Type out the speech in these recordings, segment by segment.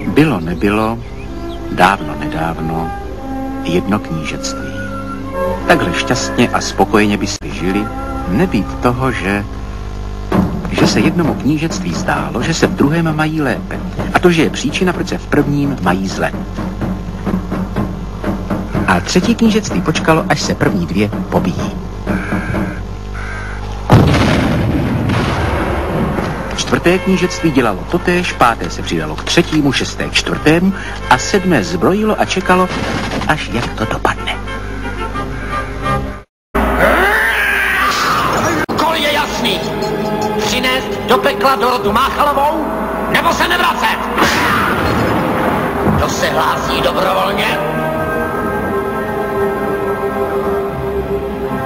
Bylo nebylo, dávno nedávno, jedno knížectví. Takhle šťastně a spokojeně byste žili, nebýt toho, že se jednomu knížectví zdálo, že se v druhém mají lépe. A to, že je příčina, proč se v prvním mají zle. A třetí knížectví počkalo, až se první dvě pobijí. Čtvrté knížectví dělalo totéž, páté se přidalo k třetímu, šesté k čtvrtému a sedmé zbrojilo a čekalo, až jak to dopadne. Úkol je jasný. Přinést do pekla Dorotu Máchalovou, nebo se nevracet. Kdo se hlásí dobrovolně?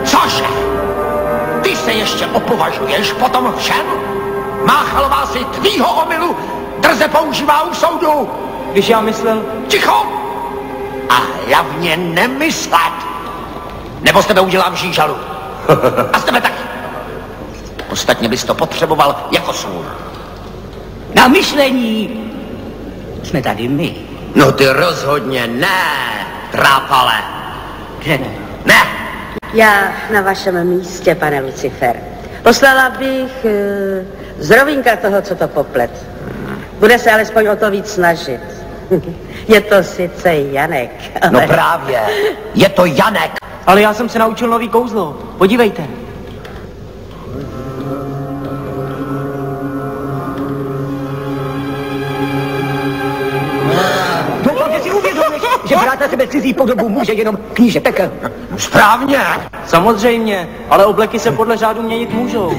Cože? Ty se ještě opovažuješ po tom všem? Máchalová si tvýho omylu drze používá u soudu. Když já myslel... Ticho! A hlavně nemyslet. Nebo z tebe udělám žížalu. A z tebe taky. Ostatně bys to potřeboval jako sůl. Na myšlení jsme tady my. No ty rozhodně ne, trápale. Že ne? Ne. Já na vašem místě, pane Lucifer, poslala bych z rovínka toho, co to poplet. Bude se alespoň o to víc snažit. Je to sice Janek, ale... No právě, je to Janek. Ale já jsem se naučil nový kouzlo. Podívejte. Doufám, si uvědomíš, že brát na sebe cizí podobu může jenom kníže Pekel. Správně. Samozřejmě, ale obleky se podle řádu měnit můžou.